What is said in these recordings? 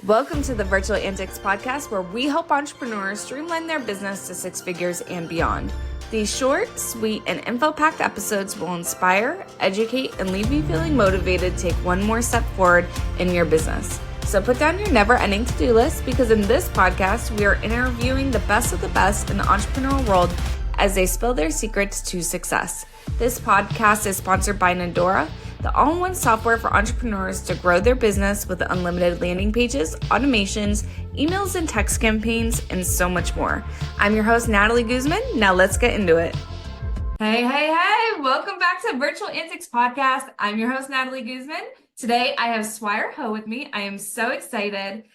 Welcome to the Virtual Antics podcast, where we help entrepreneurs streamline their business to six figures and beyond. These short, sweet, and info-packed episodes will inspire, educate, and leave you feeling motivated to take one more step forward in your business. So put down your never-ending to-do list, because in this podcast, we are interviewing the best of the best in the entrepreneurial world as they spill their secrets to success. This podcast is sponsored by Nandora, the all-in-one software for entrepreneurs to grow their business with unlimited landing pages, automations, emails and text campaigns, and so much more. I'm your host, Natalie Guzman. Now let's get into it. Hey. Welcome back to Virtual Antics Podcast. I'm your host, Natalie Guzman. Today, I have Swire with me. I am so excited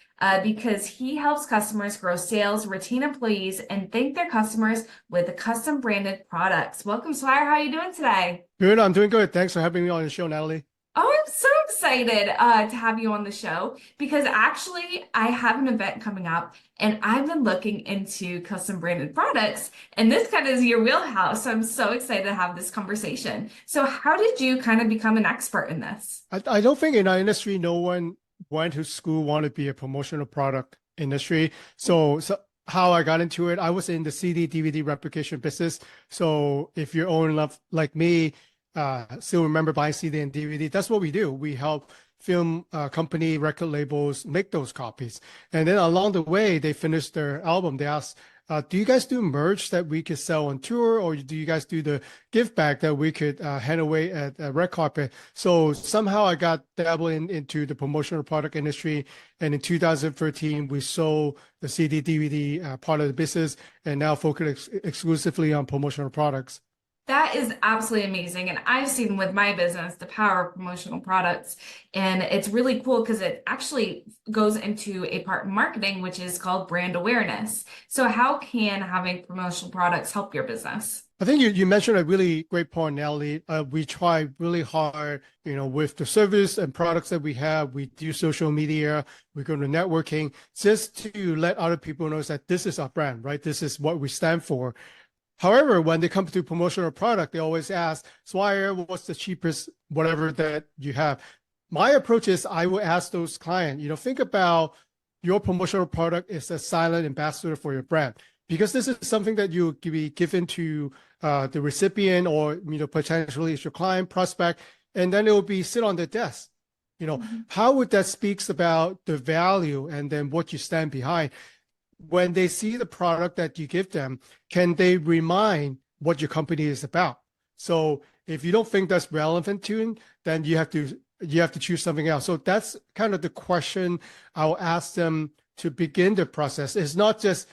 because he helps customers grow sales, retain employees, and thank their customers with custom branded products. Welcome, Swire. How are you doing today? Good. I'm doing good. Thanks for having me on the show, Natalie. Oh, I'm so excited to have you on the show because actually I have an event coming up and I've been looking into custom branded products, and this kind of is your wheelhouse. So I'm so excited to have this conversation. So how did you kind of become an expert in this? I don't think in our industry, no one went to school want to be a promotional product industry. So how I got into it, I was in the CD DVD replication business. So if you're old enough like me, still remember buying CD and DVD, that's what we do. We help film company, record labels make those copies. And then along the way, they finished their album. They asked, do you guys do merch that we could sell on tour, or do you guys do the gift bag that we could hand away at a red carpet? So somehow I got dabbled into the promotional product industry. And in 2013, we sold the CD DVD part of the business and now focus exclusively on promotional products. That is absolutely amazing. And I've seen with my business the power of promotional products. And it's really cool because it actually goes into a part in marketing, which is called brand awareness. So how can having promotional products help your business? I think you mentioned a really great point, Natalie. We try really hard, with the service and products that we have. We do social media, we go to networking, just to let other people know that this is our brand, right? This is what we stand for. However, when they come to promotional product, they always ask, Swire, what's the cheapest whatever that you have? My approach is I will ask those clients, think about your promotional product is a silent ambassador for your brand, because this is something that you be given to the recipient, or potentially it's your client prospect, and then it will be sit on the desk. How would that speaks about the value and then what you stand behind? When they see the product that you give them, can they remind what your company is about? So if you don't think that's relevant to them, then you have to choose something else. So that's kind of the question I'll ask them to begin the process. It's not just,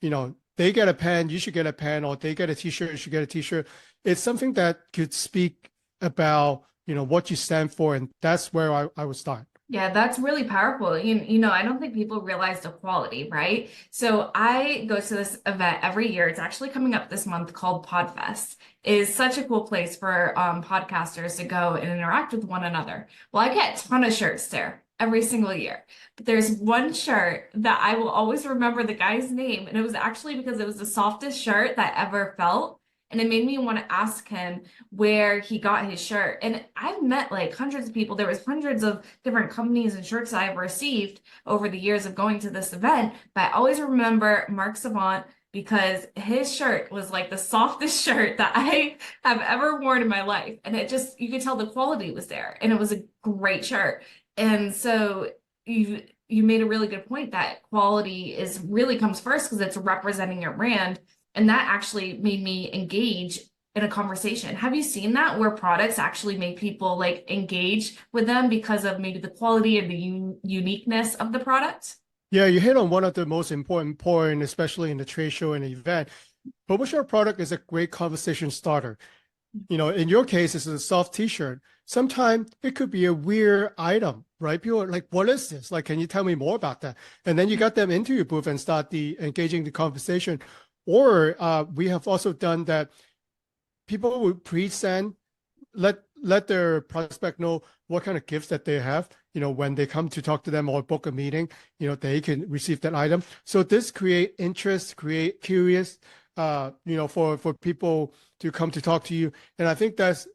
they get a pen, you should get a pen, or they get a t-shirt, you should get a t-shirt. It's something that could speak about, what you stand for. And that's where I would start. Yeah, that's really powerful. I don't think people realize the quality, right? So I go to this event every year. It's actually coming up this month, called PodFest. It is such a cool place for podcasters to go and interact with one another. Well, I get a ton of shirts there every single year. But there's one shirt that I will always remember the guy's name. And it was actually because it was the softest shirt that I ever felt. And it made me want to ask him where he got his shirt. And I've met like hundreds of people. There was hundreds of different companies and shirts I've received over the years of going to this event. But I always remember Mark Savant, because his shirt was like the softest shirt that I have ever worn in my life. And you could tell the quality was there. And it was a great shirt. And so you made a really good point that quality really comes first, because it's representing your brand. And that actually made me engage in a conversation. Have you seen that, where products actually make people like engage with them because of maybe the quality and the uniqueness of the product? Yeah, you hit on one of the most important points, especially in the trade show and event. Promotional product is a great conversation starter. In your case, it's a soft t-shirt. Sometimes it could be a weird item, right? People are like, what is this? Like, can you tell me more about that? And then you got them into your booth and start engaging the conversation. Or we have also done that. People would pre-send, let their prospect know what kind of gifts that they have. When they come to talk to them or book a meeting, they can receive that item. So this create interest, create curious, for people to come to talk to you. And I think that's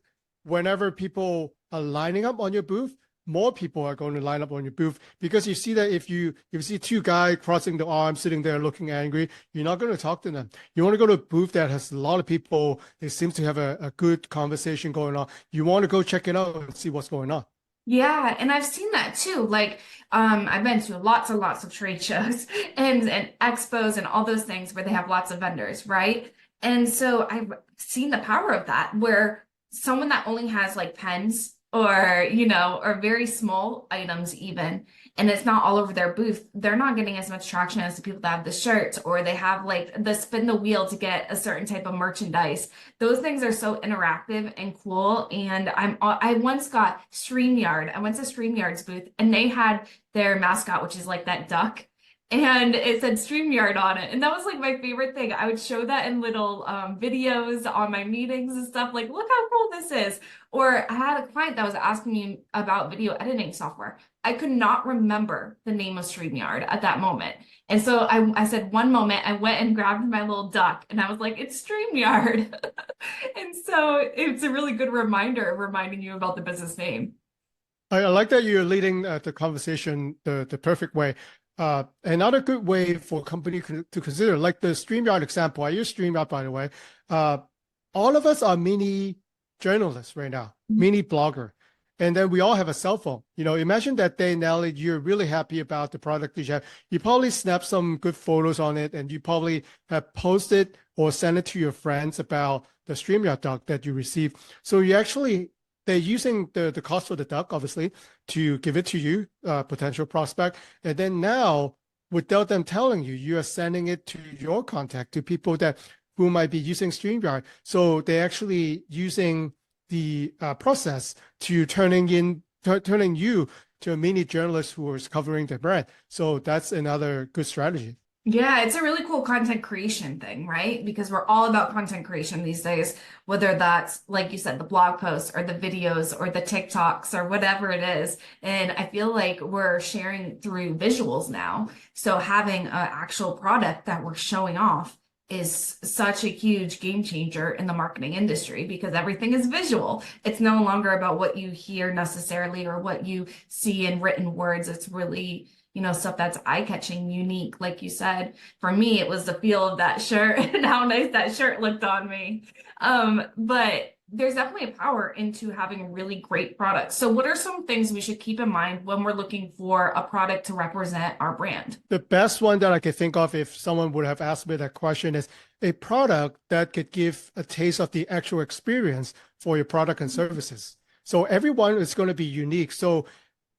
whenever people are lining up on your booth, more people are going to line up on your booth because you see that if you see two guys crossing the arms sitting there looking angry, you're not going to talk to them. You want to go to a booth that has a lot of people. They seem to have a good conversation going on. You want to go check it out and see what's going on. Yeah, and I've seen that too. Like, I've been to lots and lots of trade shows and expos and all those things where they have lots of vendors, right? And so I've seen the power of that, where someone that only has like pens or, or very small items even, and it's not all over their booth, they're not getting as much traction as the people that have the shirts or they have like the spin the wheel to get a certain type of merchandise. Those things are so interactive and cool. And I once got StreamYard. I went to StreamYard's booth and they had their mascot, which is like that duck. And it said StreamYard on it. And that was like my favorite thing. I would show that in little videos on my meetings and stuff. Like, look how cool this is. Or I had a client that was asking me about video editing software. I could not remember the name of StreamYard at that moment. And so I said, one moment, I went and grabbed my little duck and I was like, it's StreamYard. And so it's a really good reminder reminding you about the business name. I like that you're leading the conversation the perfect way. Another good way for company to consider, like the StreamYard example, I use StreamYard, by the way. Uh, all of us are mini journalists right now, mini blogger. And then we all have a cell phone. Imagine that day, Nelly, you're really happy about the product that you have. You probably snap some good photos on it, and you probably have posted or sent it to your friends about the StreamYard doc that you received. So they're using the cost for the duck, obviously, to give it to you, potential prospect. And then now, without them telling you, you are sending it to your contact, to people who might be using StreamYard. So they're actually using the process to turning you to a mini journalist who is covering the brand. So that's another good strategy. Yeah, it's a really cool content creation thing, right? Because we're all about content creation these days, whether that's, like you said, the blog posts or the videos or the TikToks or whatever it is. And I feel like we're sharing through visuals now. So having an actual product that we're showing off is such a huge game changer in the marketing industry because everything is visual. It's no longer about what you hear necessarily or what you see in written words. It's really stuff that's eye-catching, unique, like you said. For me, it was the feel of that shirt and how nice that shirt looked on me. But there's definitely a power into having really great products. So what are some things we should keep in mind when we're looking for a product to represent our brand? The best one that I could think of if someone would have asked me that question is a product that could give a taste of the actual experience for your product and services. So everyone is going to be unique. So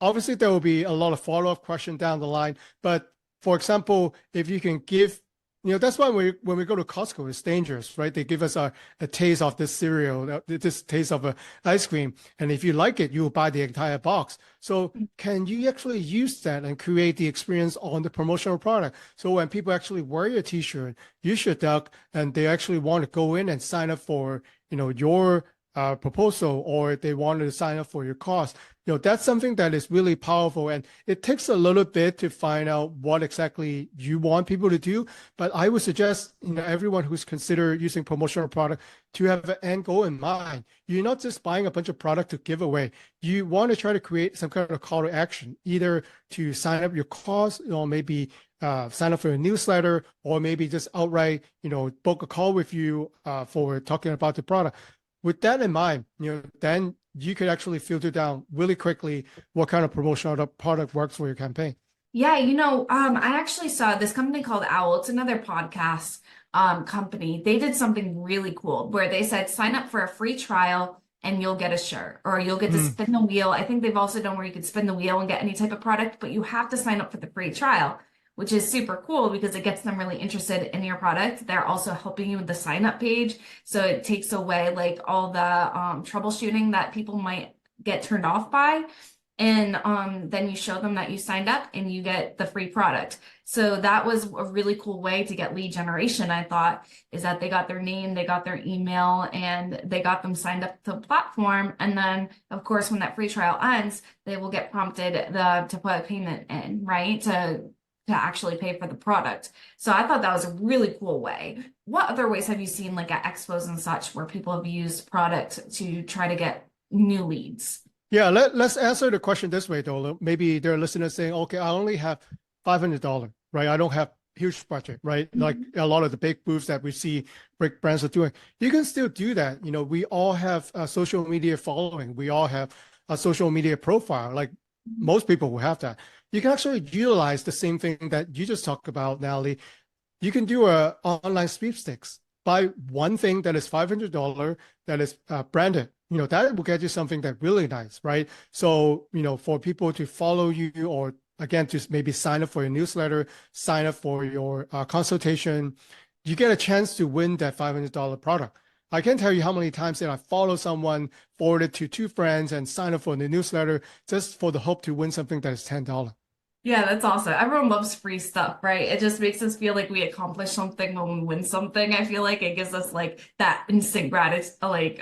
obviously, there will be a lot of follow-up questions down the line. But for example, if you can give, that's why when we go to Costco, it's dangerous, right? They give us a taste of this cereal, this taste of ice cream. And if you like it, you will buy the entire box. So can you actually use that and create the experience on the promotional product? So when people actually wear your t-shirt, use your duck, and they actually want to go in and sign up for, your proposal, or they wanted to sign up for your course, that's something that is really powerful. And it takes a little bit to find out what exactly you want people to do. But I would suggest, everyone who's considered using promotional product to have an end goal in mind. You're not just buying a bunch of product to give away. You want to try to create some kind of call to action, either to sign up your course, maybe sign up for a newsletter, or maybe just outright, book a call with you for talking about the product. With that in mind, then you could actually filter down really quickly what kind of promotional product works for your campaign. Yeah, I actually saw this company called Owl. It's another podcast company. They did something really cool where they said sign up for a free trial and you'll get a shirt or you'll get to Mm. spin the wheel. I think they've also done where you could spin the wheel and get any type of product, but you have to sign up for the free trial, which is super cool because it gets them really interested in your product. They're also helping you with the sign up page. So it takes away like all the troubleshooting that people might get turned off by. And then you show them that you signed up and you get the free product. So that was a really cool way to get lead generation, I thought, is that they got their name, they got their email, and they got them signed up to the platform. And then, of course, when that free trial ends, they will get prompted to put a payment in, right? To actually pay for the product. So I thought that was a really cool way. What other ways have you seen, like at expos and such, where people have used product to try to get new leads? Yeah, let's answer the question this way though. Maybe there are listeners saying, okay, I only have $500, right? I don't have huge budget, right? Like Mhm. a lot of the big booths that we see big brands are doing. You can still do that. You know, we all have a social media following. We all have a social media profile. Like most people will have that. You can actually utilize the same thing that you just talked about, Natalie. You can do a online sweepstakes. Buy one thing that is $500 that is branded. You know, that will get you something that really nice, right? So, you know, for people to follow you or again, to maybe sign up for your newsletter, sign up for your consultation, you get a chance to win that $500 product. I can't tell you how many times that I follow someone, forward it to two friends, and sign up for the newsletter just for the hope to win something that is $10. Yeah, that's awesome. Everyone loves free stuff, right? It just makes us feel like we accomplished something when we win something. I feel like it gives us like that instant gratitude, like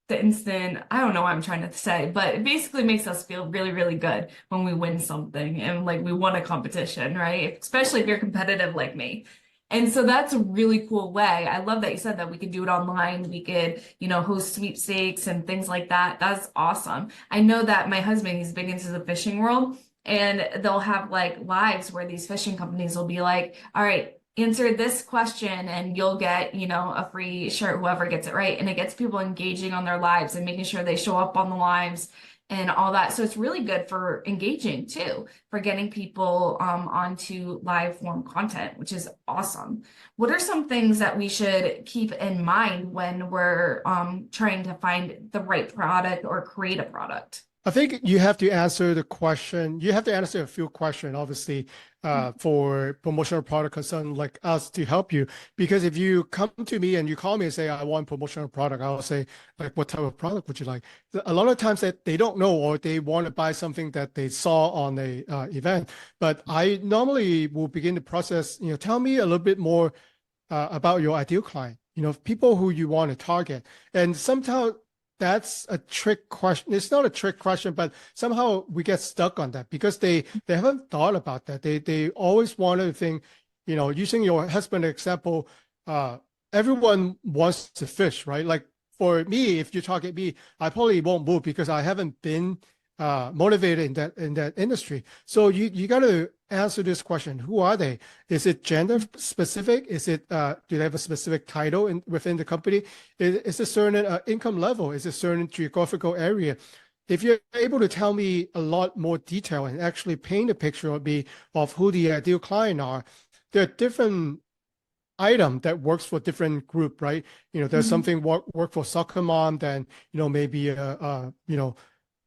the instant, I don't know what I'm trying to say, but it basically makes us feel really, really good when we win something and like we won a competition, right? Especially if you're competitive like me. And so that's a really cool way. I love that you said that we could do it online. We could, host sweepstakes and things like that. That's awesome. I know that my husband, he's big into the fishing world. And they'll have like lives where these fishing companies will be like, all right, answer this question and you'll get, a free shirt, whoever gets it right. And it gets people engaging on their lives and making sure they show up on the lives and all that. So it's really good for engaging too, for getting people onto live form content, which is awesome. What are some things that we should keep in mind when we're trying to find the right product or create a product? I think you have to answer the question. You have to answer a few questions, obviously, for promotional product consultant like us to help you. Because if you come to me and you call me and say, I want promotional product, I'll say, like, what type of product would you like? A lot of times that they don't know or they want to buy something that they saw on a event. But I normally will begin the process, tell me a little bit more about your ideal client, people who you want to target. And sometimes that's a trick question. It's not a trick question, but somehow we get stuck on that because they haven't thought about that. They always want to think, using your husband example, uh, everyone wants to fish, right? Like for me, if you target me, I probably won't move because I haven't been motivated in that industry. So you got to answer this question: who are they? Is it gender specific? Is it do they have a specific title within the company? Is it certain income level? Is it certain geographical area? If you're able to tell me a lot more detail and actually paint a picture of me of who the ideal client are, there are different item that works for different group, right? There's Mhm. something work for soccer mom, then maybe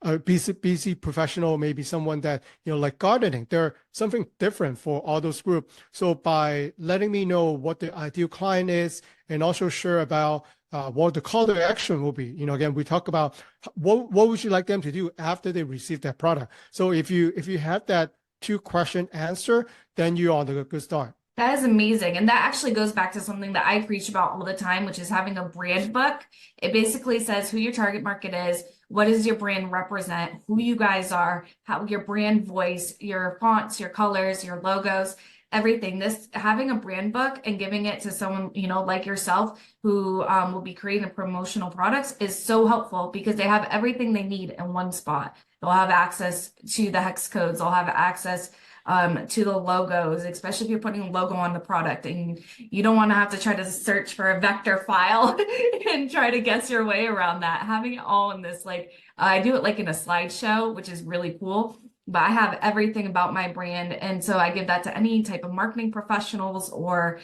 a busy professional, maybe someone that, like gardening. There's something different for all those groups. So by letting me know what the ideal client is and also share about what the call to action will be. Again, we talk about what would you like them to do after they receive that product. So if you have that two question answer, then you're on the good start. That is amazing. And that actually goes back to something that I preach about all the time, which is having a brand book. It basically says who your target market is, what does your brand represent, who you guys are, how your brand voice, your fonts, your colors, your logos, everything. This having a brand book and giving it to someone, like yourself who will be creating promotional products is so helpful because they have everything they need in one spot. They'll have access to the hex codes, they'll have access to the logos, especially if you're putting a logo on the product and you don't want to have to try to search for a vector file and try to guess your way around that. Having it all in this, like, I do it like in a slideshow, which is really cool. But I have everything about my brand. And so I give that to any type of marketing professionals or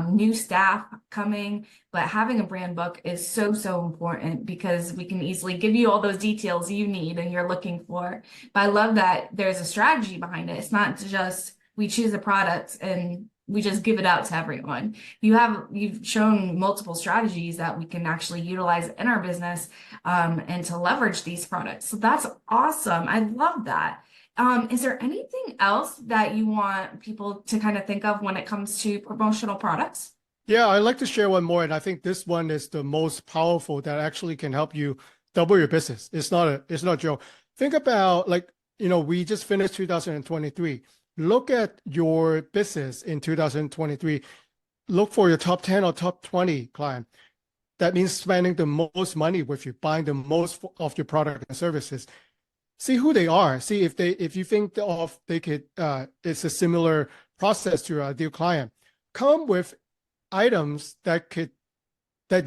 new staff coming. But having a brand book is so, so important because we can easily give you all those details you need and you're looking for. But I love that there's a strategy behind it. It's not just we choose a product and we just give it out to everyone. You've shown multiple strategies that we can actually utilize in our business and to leverage these products. So that's awesome. I love that. Is there anything else that you want people to kind of think of when it comes to promotional products? Yeah, I'd like to share one more, and I think this one is the most powerful that actually can help you double your business. It's not a joke. Think about like, we just finished 2023. Look at your business in 2023. Look for your top 10 or top 20 client. that means spending the most money with you, buying the most of your product and services. See who they are. See if you think of they could it's a similar process to your ideal client. Come with items that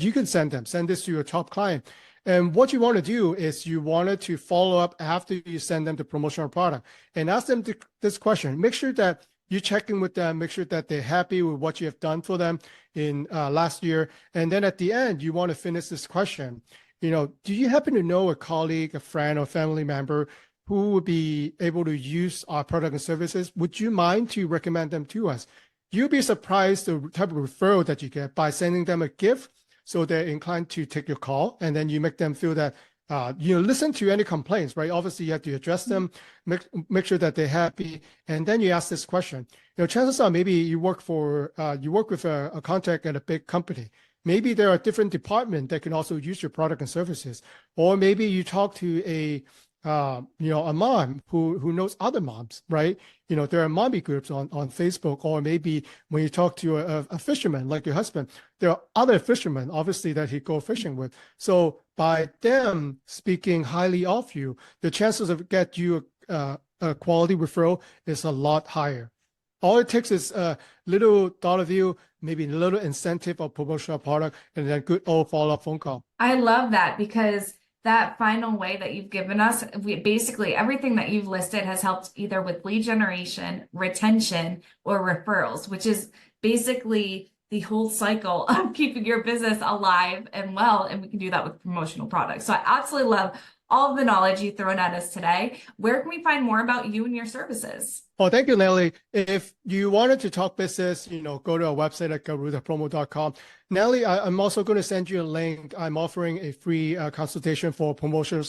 you can send this to your top client. And what you want to do is you wanted to follow up after you send them the promotional product and ask them this question. Make sure that you check in with them, make sure that they're happy with what you have done for them in last year. And then at the end, you want to finish this question. Do you happen to know a colleague, a friend, or family member who would be able to use our product and services? Would you mind to recommend them to us? You'll be surprised the type of referral that you get by sending them a gift, so they're inclined to take your call, and then you make them feel that listen to any complaints, right? Obviously, you have to address them, make sure that they're happy, and then you ask this question. Chances are maybe you work with a contact at a big company. Maybe there are different departments that can also use your product and services, or maybe you talk to a mom who knows other moms, right? There are mommy groups on Facebook, or maybe when you talk to a fisherman like your husband, there are other fishermen, obviously, that he go fishing with. So by them speaking highly of you, the chances of get you a quality referral is a lot higher. All it takes is a little thought of you, maybe a little incentive or promotional product, and then good old follow-up phone call. I love that, because that final way that you've given us, basically everything that you've listed has helped either with lead generation, retention, or referrals, which is basically the whole cycle of keeping your business alive and well. And we can do that with promotional products. So I absolutely love all of the knowledge you've thrown at us today. Where can we find more about you and your services? Oh, thank you, Nelly. If you wanted to talk business, go to our website at garudapromo.com. Nelly, I'm also going to send you a link. I'm offering a free consultation for promotional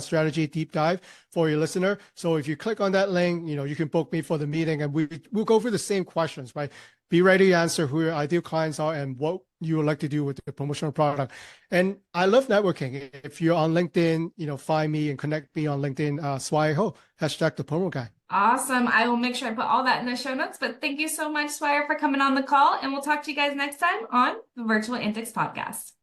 strategy deep dive for your listener. So if you click on that link, you can book me for the meeting, and we'll go through the same questions, right? Be ready to answer who your ideal clients are and what you would like to do with the promotional product. And I love networking. If you're on LinkedIn, find me and connect me on LinkedIn, Swire Ho, hashtag the promo guy. Awesome. I will make sure I put all that in the show notes. But thank you so much, Swire, for coming on the call. And we'll talk to you guys next time on the Virtual Antics Podcast.